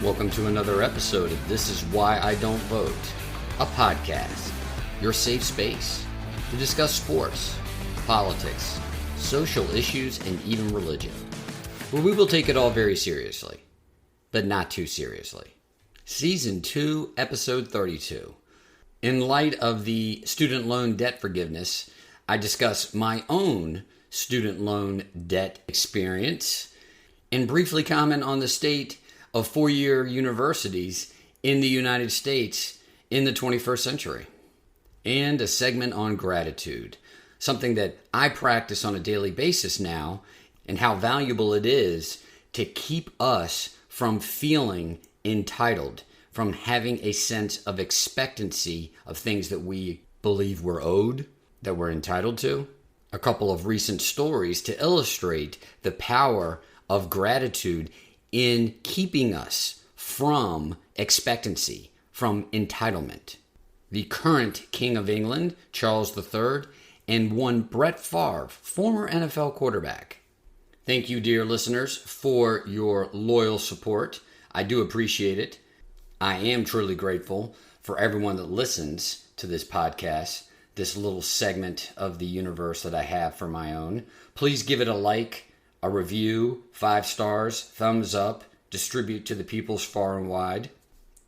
Welcome to another episode of This Is Why I Don't Vote, a podcast, your safe space to discuss sports, politics, social issues, and even religion, where we will take it all very seriously, but not too seriously. Season 2, Episode 32. In light of the student loan debt forgiveness, I discuss my own student loan debt experience and briefly comment on the state of four-year universities in the United States in the 21st century. And a segment on gratitude, something that I practice on a daily basis now, and how valuable it is to keep us from feeling entitled, from having a sense of expectancy of things that we believe we're owed, that we're entitled to. A couple of recent stories to illustrate the power of gratitude in keeping us from expectancy, from entitlement. The current King of England, Charles III, and one Brett Favre, former NFL quarterback. Thank you, dear listeners, for your loyal support. I do appreciate it. I am truly grateful for everyone that listens to this podcast, this little segment of the universe that I have for my own. Please give it a like, a review, 5 stars, thumbs up, distribute to the peoples far and wide.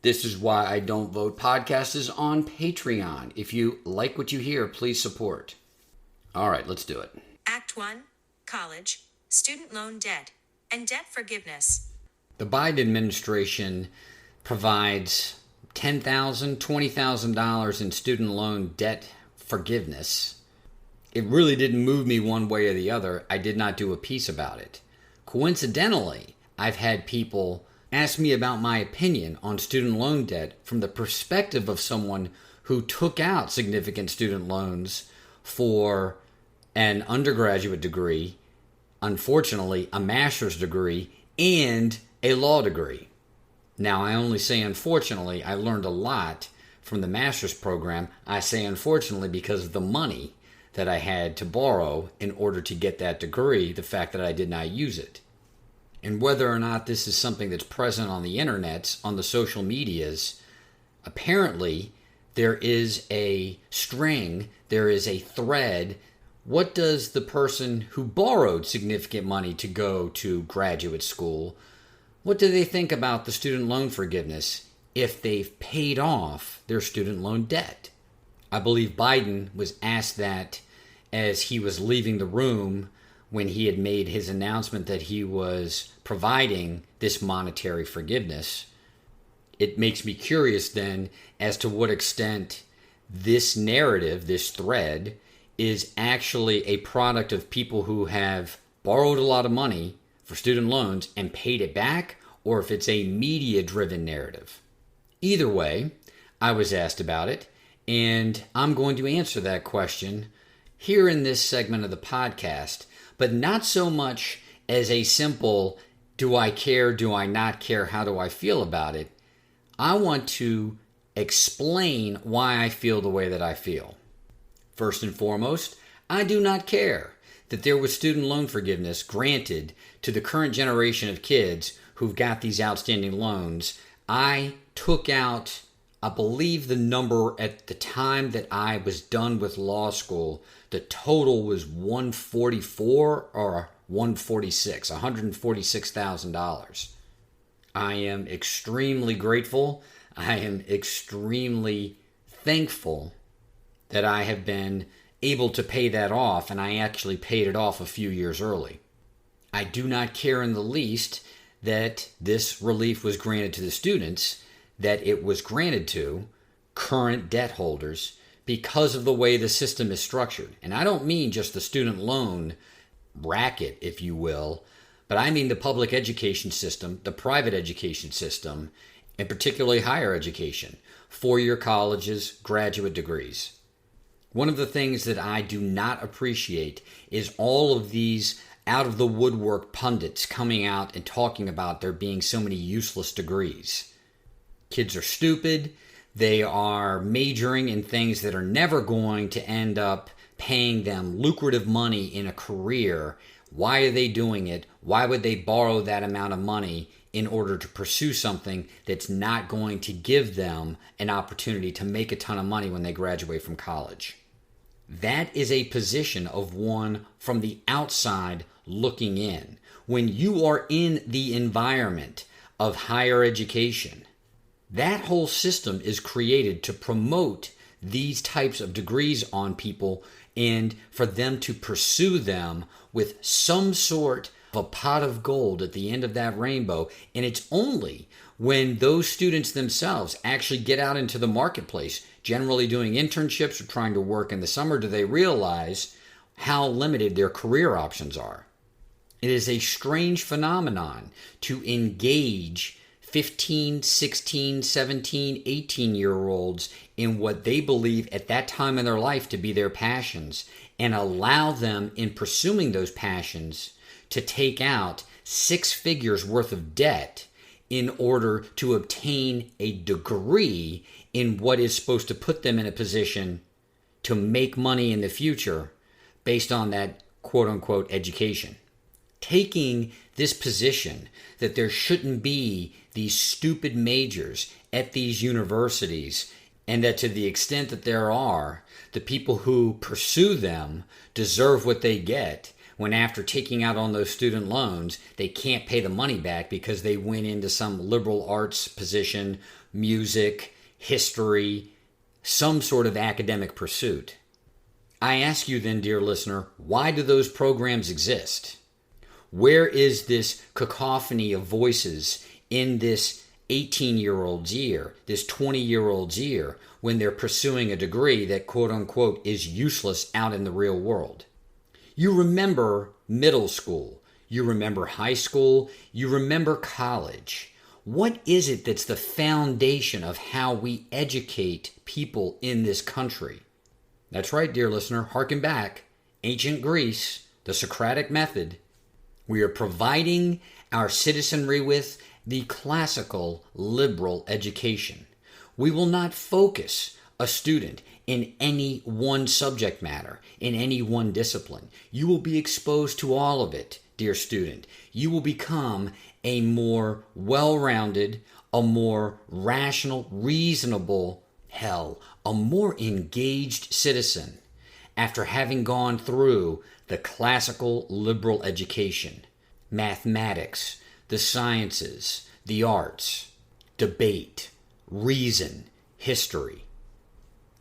This Is Why I Don't Vote podcast is on Patreon. If you like what you hear, please support. All right, let's do it. Act 1, College, Student Loan Debt, and Debt Forgiveness. The Biden administration provides $10,000, $20,000 in student loan debt forgiveness. It really didn't move me one way or the other. I did not do a piece about it. Coincidentally, I've had people ask me about my opinion on student loan debt from the perspective of someone who took out significant student loans for an undergraduate degree, unfortunately a master's degree, and a law degree. Now, I only say unfortunately. I learned a lot from the master's program. I say unfortunately because of the money that I had to borrow in order to get that degree, the fact that I did not use it. And whether or not this is something that's present on the internets, on the social medias, apparently there is a string, there is a thread. What does the person who borrowed significant money to go to graduate school, what do they think about the student loan forgiveness if they've paid off their student loan debt? I believe Biden was asked that as he was leaving the room when he had made his announcement that he was providing this monetary forgiveness. It makes me curious then as to what extent this narrative, this thread, is actually a product of people who have borrowed a lot of money for student loans and paid it back, or if it's a media-driven narrative. Either way, I was asked about it, and I'm going to answer that question here in this segment of the podcast, but not so much as a simple, do I care, do I not care, how do I feel about it? I want to explain why I feel the way that I feel. First and foremost, I do not care that there was student loan forgiveness granted to the current generation of kids who've got these outstanding loans. I took out, I believe the number at the time that I was done with law school, the total was $144 or $146, $146,000. I am extremely grateful. I am extremely thankful that I have been able to pay that off, and I actually paid it off a few years early. I do not care in the least that this relief was granted to the students, that it was granted to current debt holders because of the way the system is structured. And I don't mean just the student loan racket, if you will, but I mean the public education system, the private education system, and particularly higher education, four-year colleges, graduate degrees. One of the things that I do not appreciate is all of these out-of-the-woodwork pundits coming out and talking about there being so many useless degrees. Kids are stupid. They are majoring in things that are never going to end up paying them lucrative money in a career. Why are they doing it? Why would they borrow that amount of money in order to pursue something that's not going to give them an opportunity to make a ton of money when they graduate from college. That is a position of one from the outside looking in. When you are in the environment of higher education, that whole system is created to promote these types of degrees on people and for them to pursue them with some sort of a pot of gold at the end of that rainbow. And it's only when those students themselves actually get out into the marketplace, generally doing internships or trying to work in the summer, do they realize how limited their career options are. It is a strange phenomenon to engage 15, 16, 17, 18-year-olds in what they believe at that time in their life to be their passions and allow them in pursuing those passions to take out 6 figures worth of debt in order to obtain a degree in what is supposed to put them in a position to make money in the future based on that quote-unquote education. Taking this position that there shouldn't be these stupid majors at these universities, and that to the extent that there are, the people who pursue them deserve what they get, when after taking out on those student loans, they can't pay the money back because they went into some liberal arts position, music, history, some sort of academic pursuit. I ask you then, dear listener, why do those programs exist? Where is this cacophony of voices in this 18-year-old's ear, this 20-year-old's ear, when they're pursuing a degree that quote-unquote is useless out in the real world? You remember middle school, you remember high school, you remember college. What is it that's the foundation of how we educate people in this country? That's right, dear listener, hearken back. Ancient Greece, the Socratic method. We are providing our citizenry with the classical liberal education. We will not focus a student in any one subject matter, in any one discipline. You will be exposed to all of it, dear student. You will become a more well-rounded, a more rational, reasonable, a more engaged citizen after having gone through the classical liberal education, mathematics, the sciences, the arts, debate, reason, history.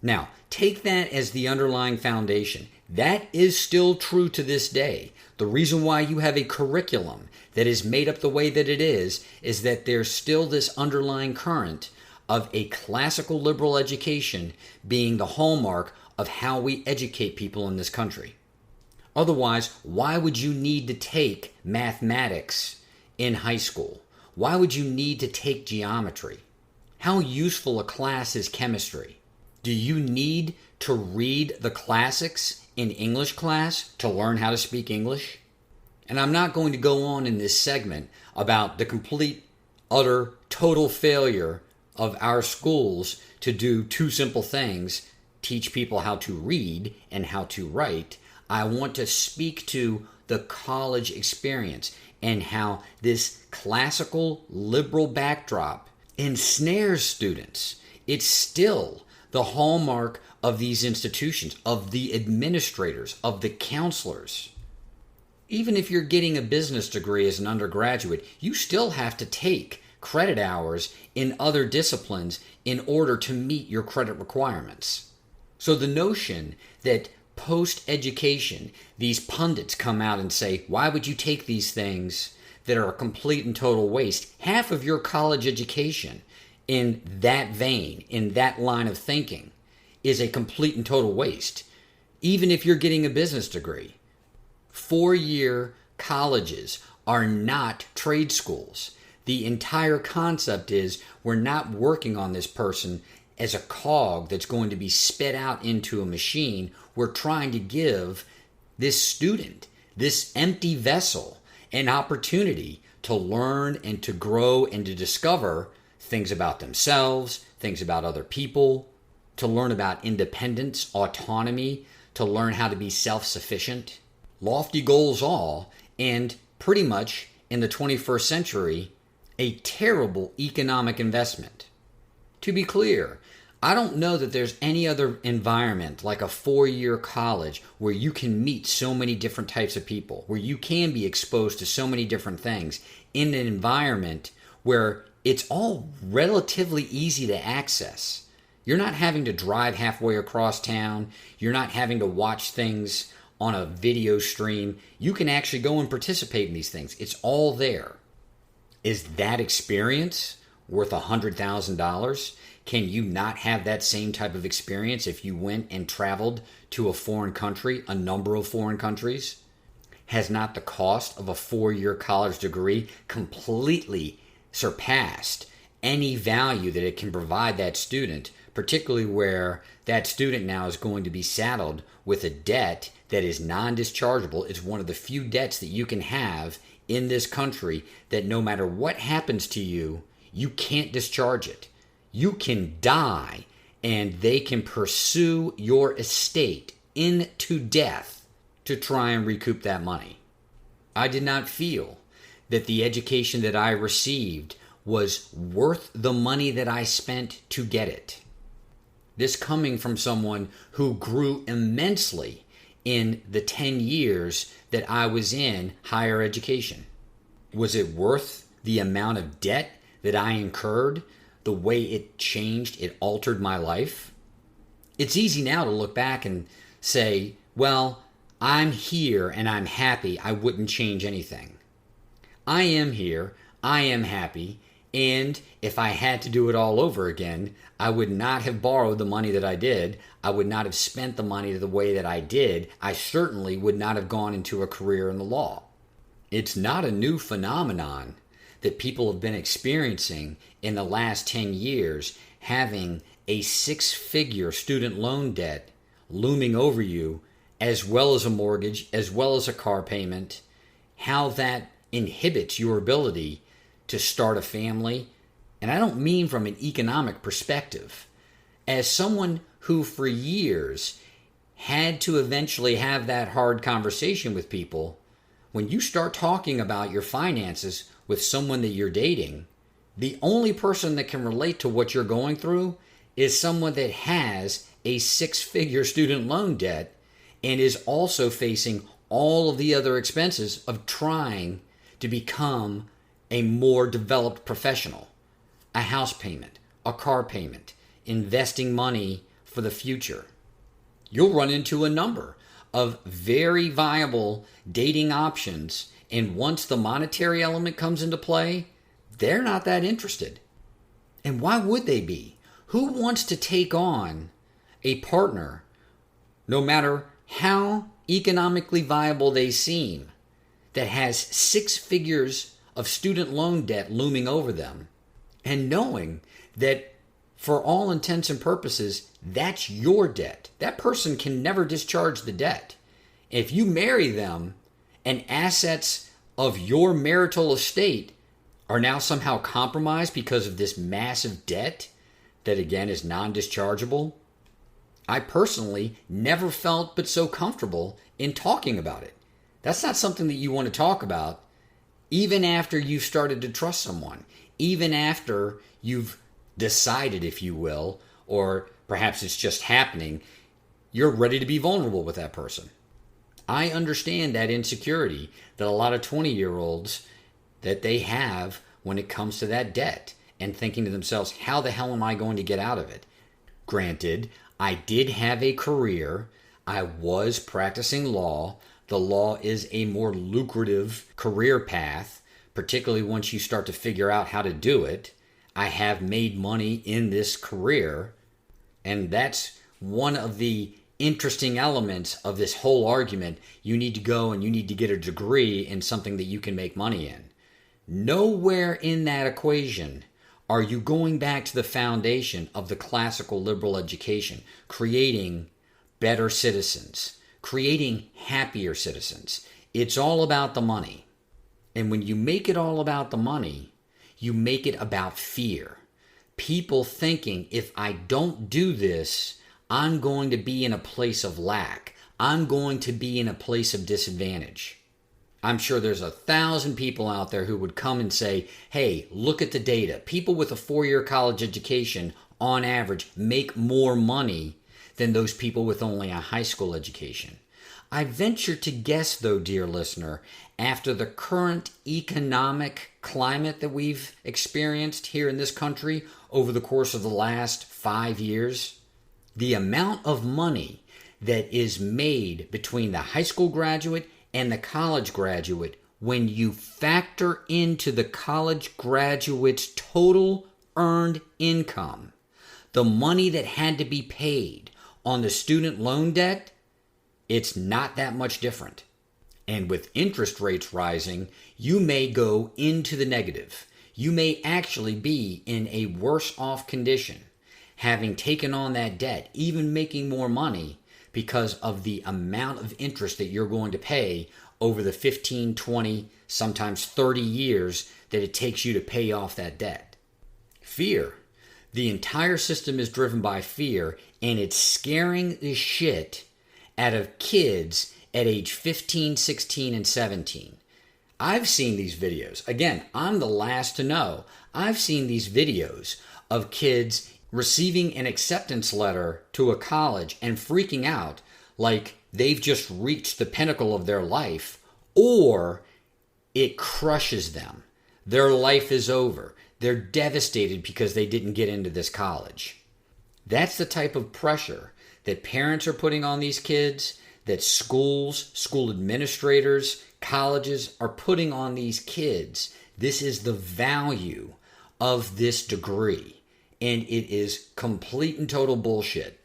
Now, take that as the underlying foundation. That is still true to this day. The reason why you have a curriculum that is made up the way that it is that there's still this underlying current of a classical liberal education being the hallmark of how we educate people in this country. Otherwise, why would you need to take mathematics in high school? Why would you need to take geometry? How useful a class is chemistry? Do you need to read the classics in English class to learn how to speak English? And I'm not going to go on in this segment about the complete, utter, total failure of our schools to do 2 simple things: teach people how to read and how to write. I want to speak to the college experience and how this classical liberal backdrop ensnares students. It's still the hallmark of these institutions, of the administrators, of the counselors. Even if you're getting a business degree as an undergraduate, you still have to take credit hours in other disciplines in order to meet your credit requirements. So the notion that post-education, these pundits come out and say, why would you take these things that are a complete and total waste? Half of your college education in that vein, in that line of thinking, is a complete and total waste. Even if you're getting a business degree, 4-year colleges are not trade schools. The entire concept is we're not working on this person as a cog that's going to be spit out into a machine. We're trying to give this student, this empty vessel, an opportunity to learn and to grow and to discover things about themselves, things about other people, to learn about independence, autonomy, to learn how to be self-sufficient. Lofty goals all, and pretty much in the 21st century, A terrible economic investment. To be clear, I don't know that there's any other environment like a 4-year college where you can meet so many different types of people, where you can be exposed to so many different things in an environment where it's all relatively easy to access. You're not having to drive halfway across town. You're not having to watch things on a video stream. You can actually go and participate in these things. It's all there. Is that experience worth $100,000? Can you not have that same type of experience if you went and traveled to a foreign country, a number of foreign countries? Has not the cost of a 4-year college degree completely surpassed any value that it can provide that student, particularly where that student now is going to be saddled with a debt that is non-dischargeable? It's one of the few debts that you can have in this country that no matter what happens to you, you can't discharge it. You can die and they can pursue your estate into death to try and recoup that money. I did not feel that the education that I received was worth the money that I spent to get it. This coming from someone who grew immensely in the 10 years that I was in higher education. Was it worth the amount of debt that I incurred, the way it changed, it altered my life? It's easy now to look back and say, well, I'm here and I'm happy. I wouldn't change anything. I am here, I am happy, and if I had to do it all over again, I would not have borrowed the money that I did. I would not have spent the money the way that I did. I certainly would not have gone into a career in the law. It's not a new phenomenon that people have been experiencing in the last 10 years, having a 6-figure student loan debt looming over you, as well as a mortgage, as well as a car payment, how that inhibits your ability to start a family. And I don't mean from an economic perspective. As someone who for years had to eventually have that hard conversation with people, when you start talking about your finances with someone that you're dating, the only person that can relate to what you're going through is someone that has a 6-figure student loan debt and is also facing all of the other expenses of trying to become a more developed professional. A house payment, a car payment, investing money for the future. You'll run into a number of very viable dating options, and once the monetary element comes into play, they're not that interested. And why would they be? Who wants to take on a partner, no matter how economically viable they seem, that has 6 figures of student loan debt looming over them, and knowing that for all intents and purposes, that's your debt. That person can never discharge the debt. If you marry them and assets of your marital estate are now somehow compromised because of this massive debt that again is non-dischargeable, I personally never felt but so comfortable in talking about it. That's not something that you want to talk about even after you've started to trust someone, even after you've decided, if you will, or perhaps it's just happening, you're ready to be vulnerable with that person. I understand that insecurity that a lot of 20-year-olds that they have when it comes to that debt and thinking to themselves, how the hell am I going to get out of it? Granted, I did have a career. I was practicing law. The law is a more lucrative career path, particularly once you start to figure out how to do it. I have made money in this career, and that's one of the interesting elements of this whole argument. You need to go and you need to get a degree in something that you can make money in. Nowhere in that equation are you going back to the foundation of the classical liberal education, creating better citizens, creating happier citizens. It's all about the money. And when you make it all about the money, you make it about fear. People thinking, if I don't do this, I'm going to be in a place of lack. I'm going to be in a place of disadvantage. I'm sure there's 1,000 people out there who would come and say, hey, look at the data. People with a 4-year college education, on average, make more money than those people with only a high school education. I venture to guess, though, dear listener, after the current economic climate that we've experienced here in this country over the course of the last 5 years, the amount of money that is made between the high school graduate and the college graduate, when you factor into the college graduate's total earned income, the money that had to be paid on the student loan debt, it's not that much different. And with interest rates rising, you may go into the negative. You may actually be in a worse off condition, having taken on that debt, even making more money because of the amount of interest that you're going to pay over the 15, 20, sometimes 30 years that it takes you to pay off that debt. Fear. The entire system is driven by fear, and it's scaring the shit out of kids at age 15, 16, and 17. I've seen these videos. Again, I'm the last to know. I've seen these videos of kids receiving an acceptance letter to a college and freaking out like they've just reached the pinnacle of their life, or it crushes them. Their life is over. They're devastated because they didn't get into this college. That's the type of pressure that parents are putting on these kids, that schools, school administrators, colleges are putting on these kids. This is the value of this degree, and it is complete and total bullshit.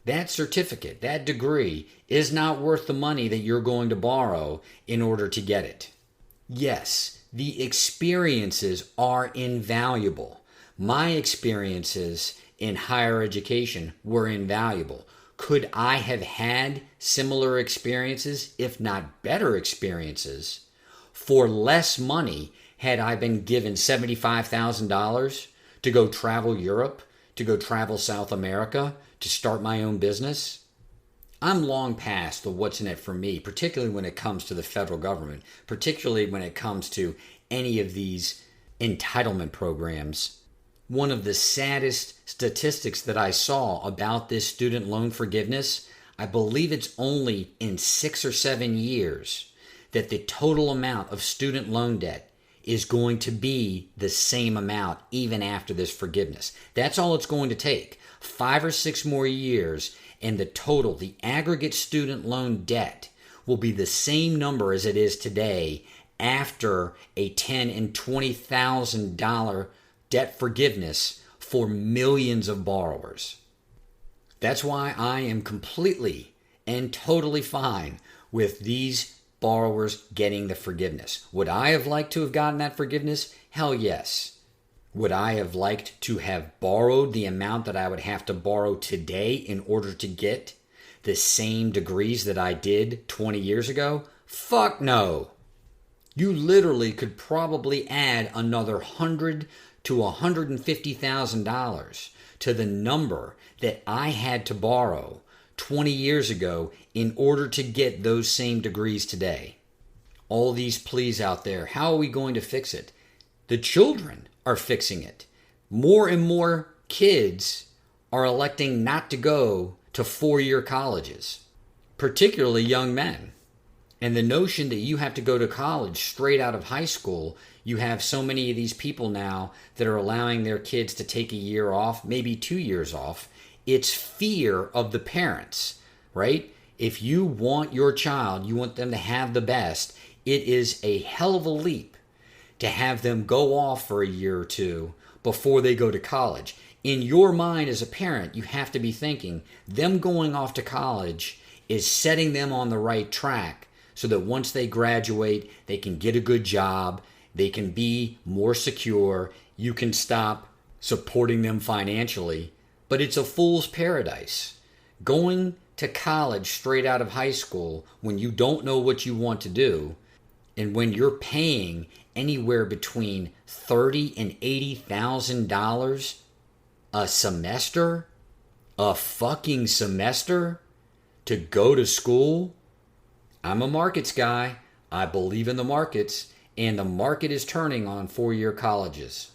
That certificate, that degree, is not worth the money that you're going to borrow in order to get it. Yes, the experiences are invaluable. My experiences in higher education were invaluable. Could I have had similar experiences, if not better experiences, for less money had I been given $75,000 to go travel Europe, to go travel South America, to start my own business? I'm long past the what's in it for me, particularly when it comes to the federal government, particularly when it comes to any of these entitlement programs. One of the saddest statistics that I saw about this student loan forgiveness, I believe it's only in 6 or 7 years that the total amount of student loan debt is going to be the same amount even after this forgiveness. That's all it's going to take. 5 or 6 more years, and the total, the aggregate student loan debt will be the same number as it is today after a $10,000 and $20,000 debt forgiveness for millions of borrowers. That's why I am completely and totally fine with these borrowers getting the forgiveness. Would I have liked to have gotten that forgiveness? Hell yes. Would I have liked to have borrowed the amount that I would have to borrow today in order to get the same degrees that I did 20 years ago? Fuck no. You literally could probably add another $100,000 to $150,000 to the number that I had to borrow 20 years ago in order to get those same degrees today. All these pleas out there, how are we going to fix it? The children are fixing it. More and more kids are electing not to go to 4-year colleges, particularly young men. And the notion that you have to go to college straight out of high school, you have so many of these people now that are allowing their kids to take a year off, maybe 2 years off. It's fear of the parents, right? If you want your child, you want them to have the best, it is a hell of a leap to have them go off for a year or two before they go to college. In your mind as a parent, you have to be thinking them going off to college is setting them on the right track so that once they graduate, they can get a good job, they can be more secure, you can stop supporting them financially. But it's a fool's paradise. Going to college straight out of high school when you don't know what you want to do, and when you're paying anywhere between $30,000 and $80,000 a semester, a fucking semester, to go to school. I'm a markets guy. I believe in the markets, and the market is turning on four-year colleges.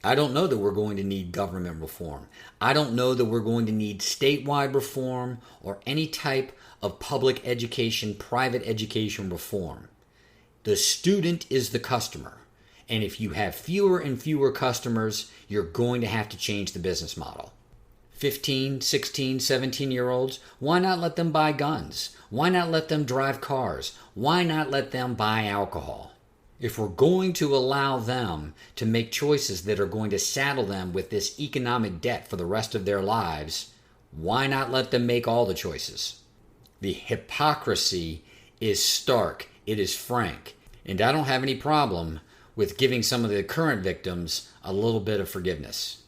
I don't know that we're going to need government reform. I don't know that we're going to need statewide reform or any type of public education, private education reform. The student is the customer. And if you have fewer and fewer customers, you're going to have to change the business model. 15, 16, 17-year-olds, why not let them buy guns? Why not let them drive cars? Why not let them buy alcohol? If we're going to allow them to make choices that are going to saddle them with this economic debt for the rest of their lives, why not let them make all the choices? The hypocrisy is stark. It is frank. And I don't have any problem with giving some of the current victims a little bit of forgiveness.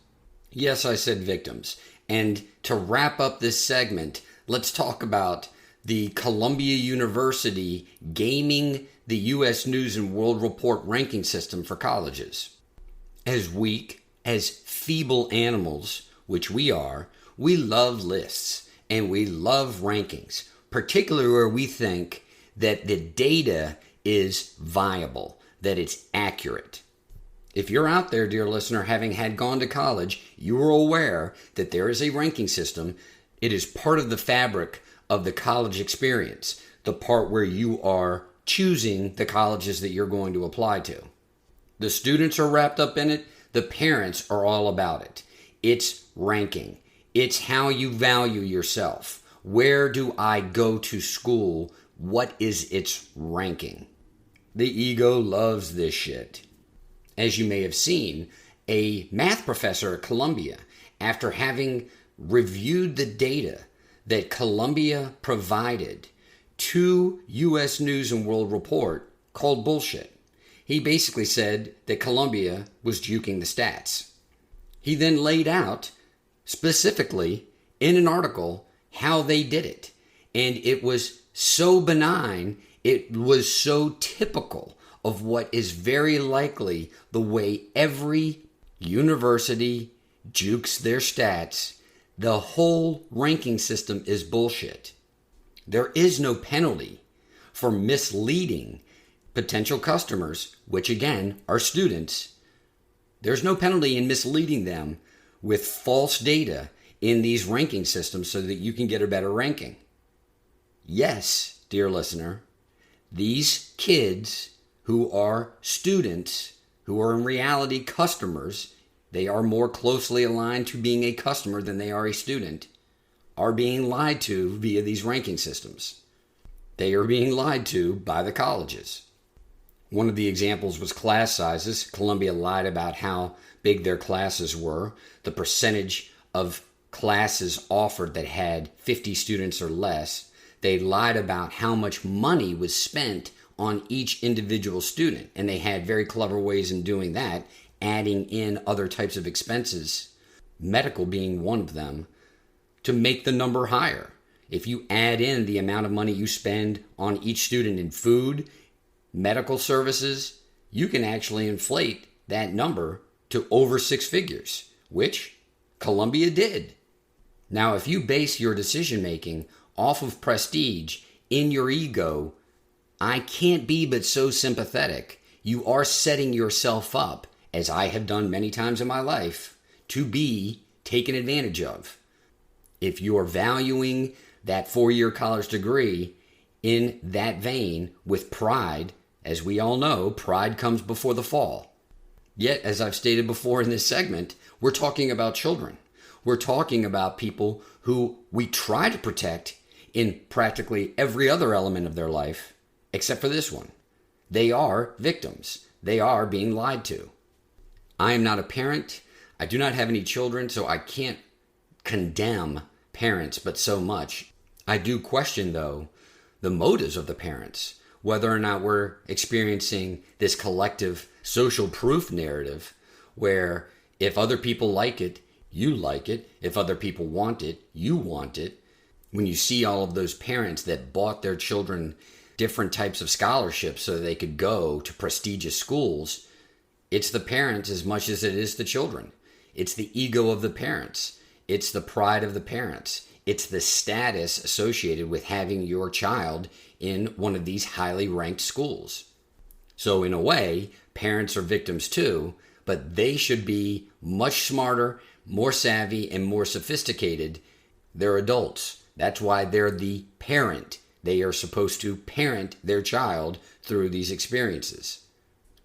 Yes, I said victims. And to wrap up this segment, let's talk about the Columbia University gaming the U.S. News and World Report ranking system for colleges. As weak, as feeble animals, which we are, we love lists and we love rankings, particularly where we think that the data is viable, that it's accurate. If you're out there, dear listener, having had gone to college, you are aware that there is a ranking system. It is part of the fabric of the college experience, the part where you are choosing the colleges that you're going to apply to. The students are wrapped up in it. The parents are all about it. It's ranking. It's how you value yourself. Where do I go to school? What is its ranking? The ego loves this shit. As you may have seen, a math professor at Columbia, after having reviewed the data that Columbia provided to U.S. News and World Report, called bullshit. He basically said that Columbia was juking the stats. He then laid out specifically in an article how they did it. And it was so benign, it was so typical of what is very likely the way every university jukes their stats. The whole ranking system is bullshit. There is no penalty for misleading potential customers, which again are students. There's no penalty in misleading them with false data in these ranking systems so that you can get a better ranking. Yes, dear listener, these kids who are students, who are in reality customers, they are more closely aligned to being a customer than they are a student, are being lied to via these ranking systems. They are being lied to by the colleges. One of the examples was class sizes. Columbia lied about how big their classes were, the percentage of classes offered that had 50 students or less. They lied about how much money was spent on each individual student, and they had very clever ways in doing that, adding in other types of expenses, medical being one of them, to make the number higher. If you add in the amount of money you spend on each student in food, medical services, you can actually inflate that number to over six figures, which Columbia did. Now, if you base your decision making off of prestige in your ego, I can't be but so sympathetic. You are setting yourself up, as I have done many times in my life, to be taken advantage of. If you are valuing that four-year college degree in that vein with pride, as we all know, pride comes before the fall. Yet, as I've stated before in this segment, we're talking about children. We're talking about people who we try to protect in practically every other element of their life, except for this one. They are victims. They are being lied to. I am not a parent. I do not have any children, so I can't condemn parents, but so much. I do question, though, the motives of the parents, whether or not we're experiencing this collective social proof narrative where if other people like it, you like it. If other people want it, you want it. When you see all of those parents that bought their children different types of scholarships so that they could go to prestigious schools, it's the parents as much as it is the children. It's the ego of the parents. It's the pride of the parents. It's the status associated with having your child in one of these highly ranked schools. So in a way, parents are victims too, but they should be much smarter, more savvy, and more sophisticated. They're adults. That's why they're the parent. They are supposed to parent their child through these experiences.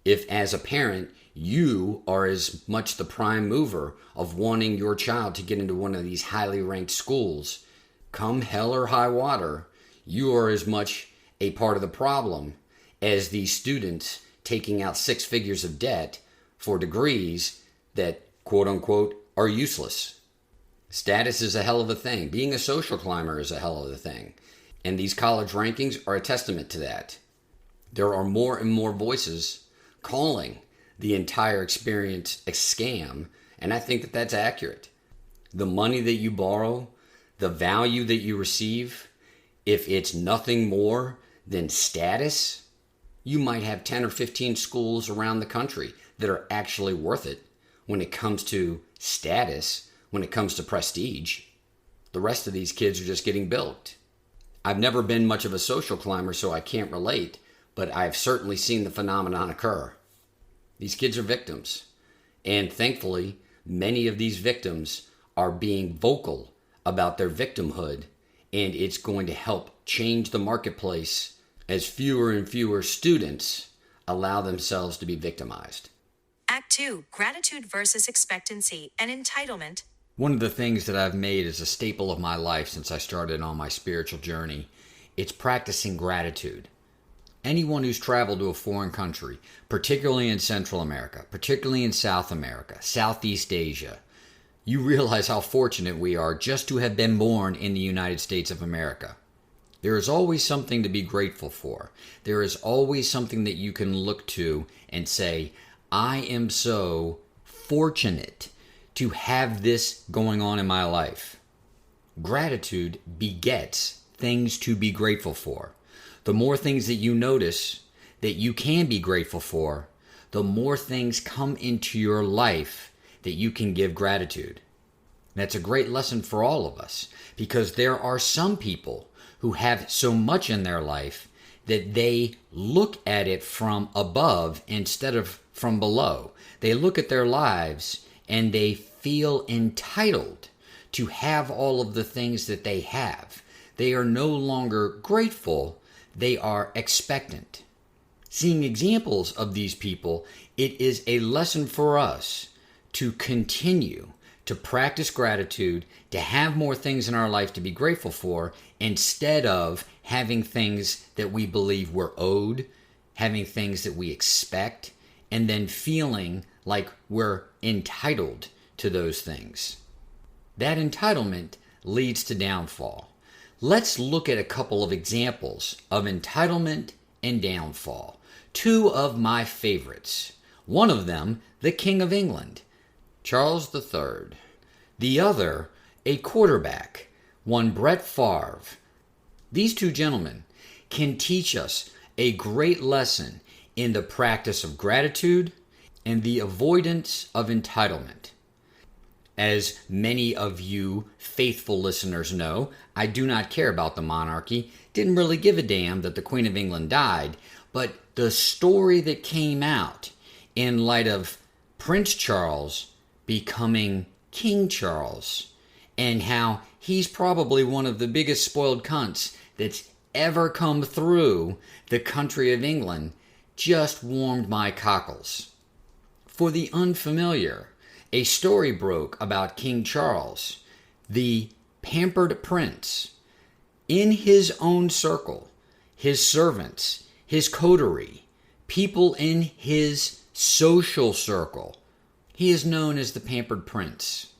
If as a parent, you are as much the prime mover of wanting your child to get into one of these highly ranked schools, come hell or high water, you are as much a part of the problem as these students taking out 6 figures of debt for degrees that, quote unquote, are useless. Status is a hell of a thing. Being a social climber is a hell of a thing. And these college rankings are a testament to that. There are more and more voices calling the entire experience a scam, and I think that that's accurate. The money that you borrow, the value that you receive, if it's nothing more than status, you might have 10 or 15 schools around the country that are actually worth it when it comes to status, when it comes to prestige. The rest of these kids are just getting bilked. I've never been much of a social climber, so I can't relate, but I've certainly seen the phenomenon occur. These kids are victims, and thankfully, many of these victims are being vocal about their victimhood, and it's going to help change the marketplace as fewer and fewer students allow themselves to be victimized. Act 2, Gratitude versus Expectancy and Entitlement. One of the things that I've made as a staple of my life since I started on my spiritual journey, it's practicing gratitude. Anyone who's traveled to a foreign country, particularly in Central America, particularly in South America, Southeast Asia, you realize how fortunate we are just to have been born in the United States of America. There is always something to be grateful for. There is always something that you can look to and say, I am so fortunate to have this going on in my life. Gratitude begets things to be grateful for. The more things that you notice that you can be grateful for, the more things come into your life that you can give gratitude. That's a great lesson for all of us, because there are some people who have so much in their life that they look at it from above instead of from below. They look at their lives and they feel entitled to have all of the things that they have. They are no longer grateful. They are expectant. Seeing examples of these people, it is a lesson for us to continue to practice gratitude, to have more things in our life to be grateful for, instead of having things that we believe we're owed, having things that we expect, and then feeling like we're entitled to those things. That entitlement leads to downfall. Let's look at a couple of examples of entitlement and downfall. 2 of my favorites. One of them, the King of England, Charles III. The other, a quarterback, one Brett Favre. These 2 gentlemen can teach us a great lesson in the practice of gratitude and the avoidance of entitlement. As many of you faithful listeners know, I do not care about the monarchy, didn't really give a damn that the Queen of England died, but the story that came out in light of Prince Charles becoming King Charles, and how he's probably one of the biggest spoiled cunts that's ever come through the country of England, just warmed my cockles. For the unfamiliar, a story broke about King Charles, the pampered prince. In his own circle, his servants, his coterie, people in his social circle, he is known as the pampered prince.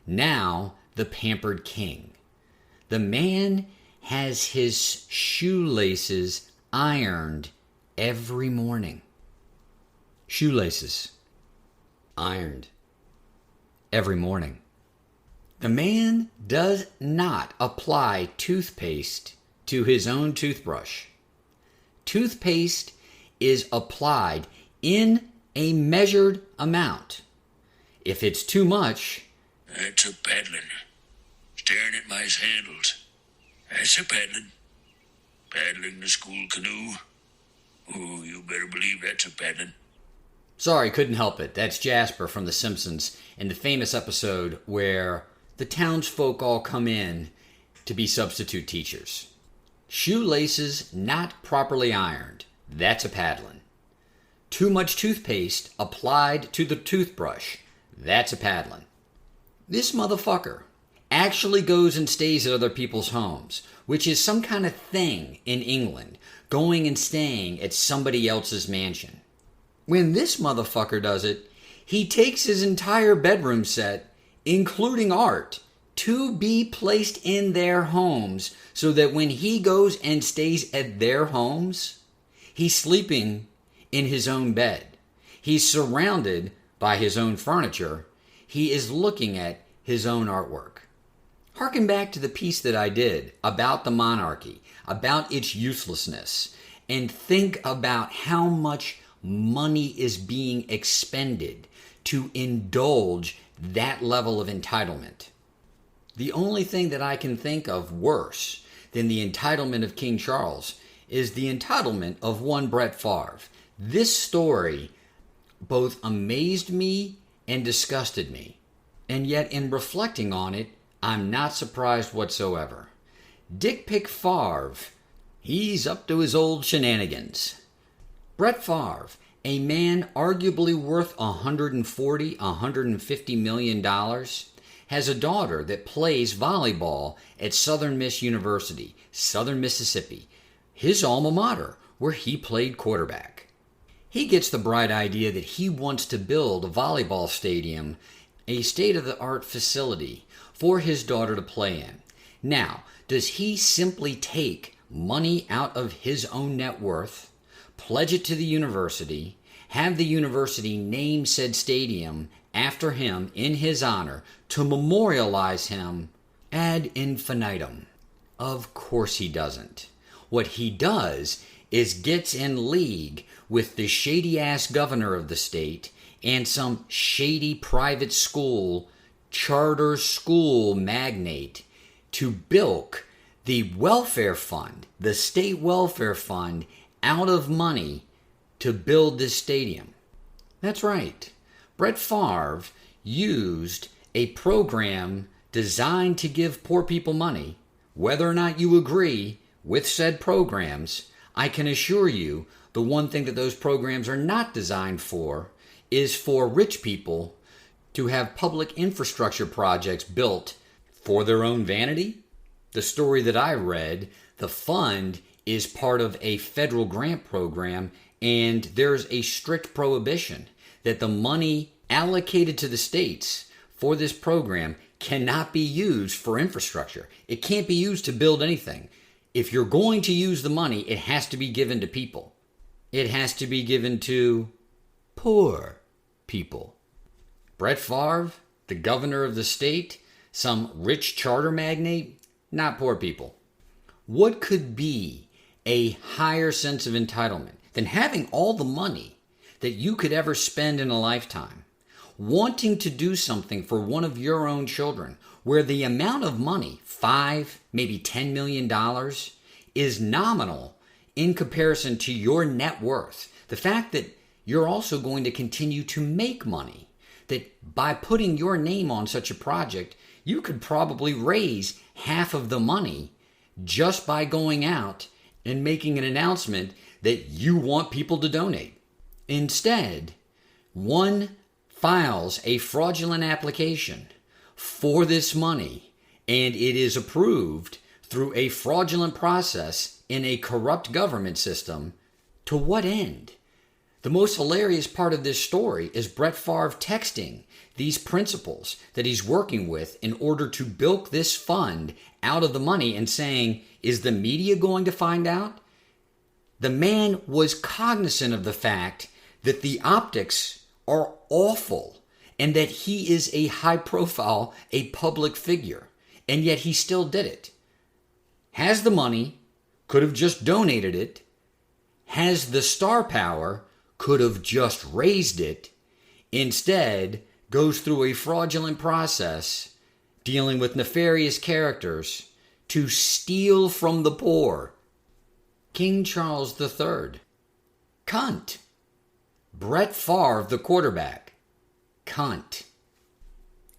Now, the pampered king. The man has his shoelaces ironed every morning. Shoelaces ironed every morning. The man does not apply toothpaste to his own toothbrush. Toothpaste is applied in a measured amount. If it's too much, It's a peddling. It's staring at my handles. That's a paddling. Paddling the school canoe. Oh, you better believe that's a paddling. Sorry, couldn't help it. That's Jasper from The Simpsons in the famous episode where the townsfolk all come in to be substitute teachers. Shoelaces not properly ironed. That's a paddling. Too much toothpaste applied to the toothbrush. That's a paddling. This motherfucker actually goes and stays at other people's homes, which is some kind of thing in England, going and staying at somebody else's mansion. When this motherfucker does it, he takes his entire bedroom set, including art, to be placed in their homes so that when he goes and stays at their homes, he's sleeping in his own bed. He's surrounded by his own furniture. He is looking at his own artwork. Harken back to the piece that I did about the monarchy, about its uselessness, and think about how much money is being expended to indulge that level of entitlement. The only thing that I can think of worse than the entitlement of King Charles is the entitlement of one Brett Favre. This story both amazed me and disgusted me. And yet in reflecting on it, I'm not surprised whatsoever. Dick Pick Favre, he's up to his old shenanigans. Brett Favre, a man arguably worth $150 million, has a daughter that plays volleyball at Southern Miss University, Southern Mississippi, his alma mater, where he played quarterback. He gets the bright idea that he wants to build a volleyball stadium, a state-of-the-art facility for his daughter to play in. Now, does he simply take money out of his own net worth, pledge it to the university, have the university name said stadium after him in his honor to memorialize him ad infinitum? Of course he doesn't. What he does is gets in league with the shady-ass governor of the state and some shady private school, charter school magnate to bilk the welfare fund, the state welfare fund, out of money to build this stadium. That's right. Brett Favre used a program designed to give poor people money. Whether or not you agree with said programs, I can assure you the one thing that those programs are not designed for is for rich people to have public infrastructure projects built for their own vanity. The story that I read, the fund is part of a federal grant program, and there's a strict prohibition that the money allocated to the states for this program cannot be used for infrastructure. It can't be used to build anything. If you're going to use the money, it has to be given to people. It has to be given to poor people. Brett Favre, the governor of the state, some rich charter magnate, not poor people. What could be a higher sense of entitlement than having all the money that you could ever spend in a lifetime, wanting to do something for one of your own children where the amount of money, $5, maybe $10 million, is nominal in comparison to your net worth? The fact that you're also going to continue to make money, that by putting your name on such a project, you could probably raise half of the money just by going out and making an announcement that you want people to donate. Instead, one files a fraudulent application for this money, and it is approved through a fraudulent process in a corrupt government system. To what end? The most hilarious part of this story is Brett Favre texting these principals that he's working with in order to bilk this fund out of the money and saying, is the media going to find out? The man was cognizant of the fact that the optics are awful and that he is a high profile, a public figure, and yet he still did it. Has the money, could have just donated it, has the star power, could have just raised it, instead goes through a fraudulent process dealing with nefarious characters to steal from the poor. King Charles III. Cunt. Brett Favre, the quarterback. Cunt.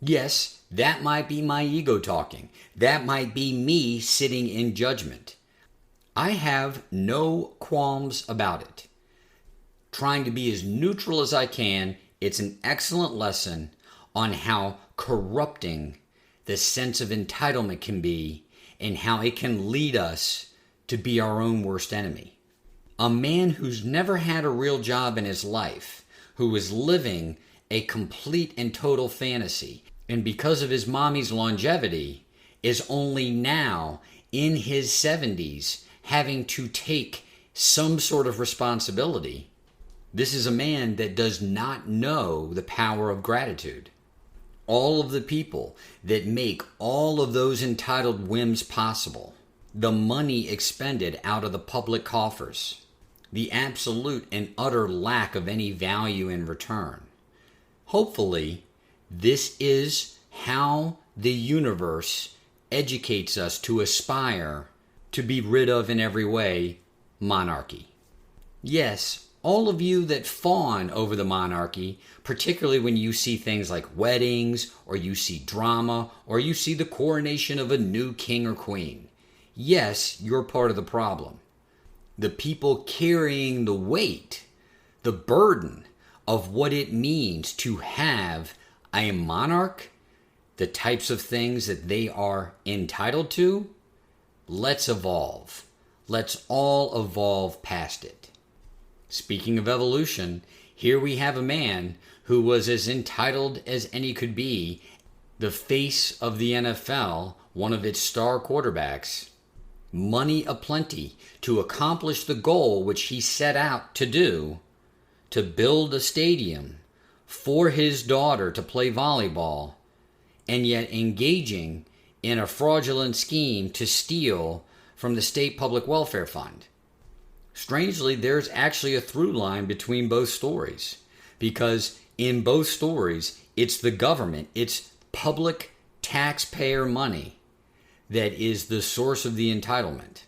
Yes, that might be my ego talking. That might be me sitting in judgment. I have no qualms about it. Trying to be as neutral as I can, it's an excellent lesson on how corrupting the sense of entitlement can be and how it can lead us to be our own worst enemy. A man who's never had a real job in his life, who is living a complete and total fantasy, and because of his mommy's longevity, is only now in his 70s having to take some sort of responsibility. This is a man that does not know the power of gratitude. All of the people that make all of those entitled whims possible, the money expended out of the public coffers, the absolute and utter lack of any value in return. Hopefully, this is how the universe educates us to aspire to be rid of in every way monarchy. Yes, all of you that fawn over the monarchy, particularly when you see things like weddings, or you see drama, or you see the coronation of a new king or queen. Yes, you're part of the problem. The people carrying the weight, the burden of what it means to have a monarch, the types of things that they are entitled to, let's evolve. Let's all evolve past it. Speaking of evolution, here we have a man who was as entitled as any could be, the face of the NFL, one of its star quarterbacks, money aplenty to accomplish the goal which he set out to do, to build a stadium for his daughter to play volleyball, and yet engaging in a fraudulent scheme to steal from the state public welfare fund. Strangely, there's actually a through line between both stories, because in both stories, it's the government, it's public taxpayer money that is the source of the entitlement.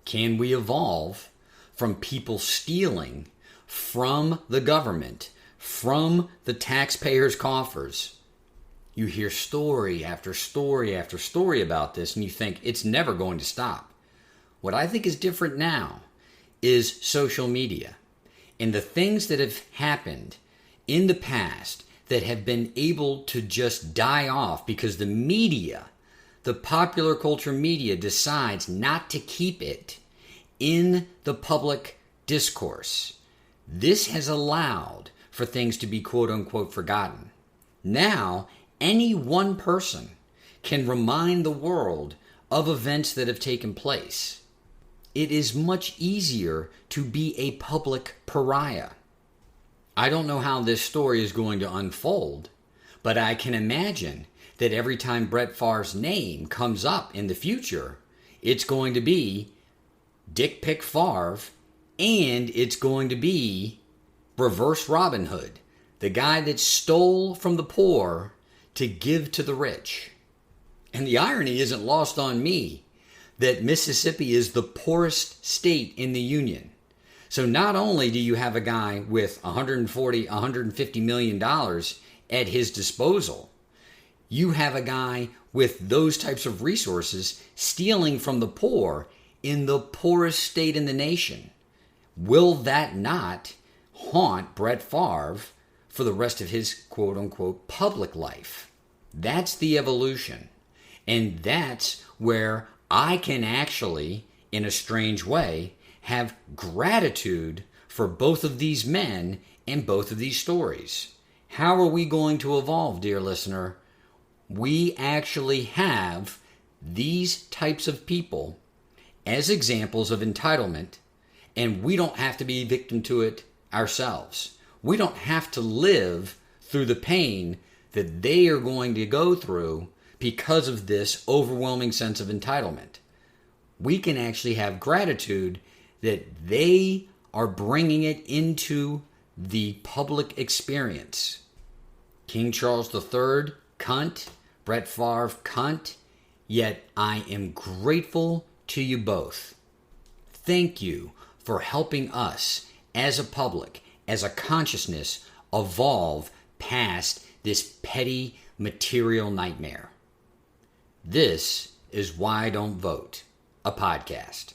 Can we evolve from people stealing from the government, from the taxpayers' coffers? You hear story after story after story about this, and you think it's never going to stop. What I think is different now is social media and the things that have happened in the past that have been able to just die off because the media, the popular culture media, decides not to keep it in the public discourse. This has allowed for things to be quote unquote forgotten. Now, any one person can remind the world of events that have taken place. It is much easier to be a public pariah. I don't know how this story is going to unfold, but I can imagine that every time Brett Favre's name comes up in the future, it's going to be Dick Pick Favre, and it's going to be Reverse Robin Hood, the guy that stole from the poor to give to the rich. And the irony isn't lost on me that Mississippi is the poorest state in the Union. So not only do you have a guy with $150 million at his disposal, you have a guy with those types of resources stealing from the poor in the poorest state in the nation. Will that not haunt Brett Favre for the rest of his quote-unquote public life? That's the evolution. And that's where I can actually, in a strange way, have gratitude for both of these men and both of these stories. How are we going to evolve, dear listener? We actually have these types of people as examples of entitlement, and we don't have to be victim to it ourselves. We don't have to live through the pain that they are going to go through because of this overwhelming sense of entitlement. We can actually have gratitude that they are bringing it into the public experience. King Charles III, cunt. Brett Favre cunt, yet I am grateful to you both. Thank you for helping us as a public, as a consciousness, evolve past this petty material nightmare. This is Why Don't Vote, a podcast.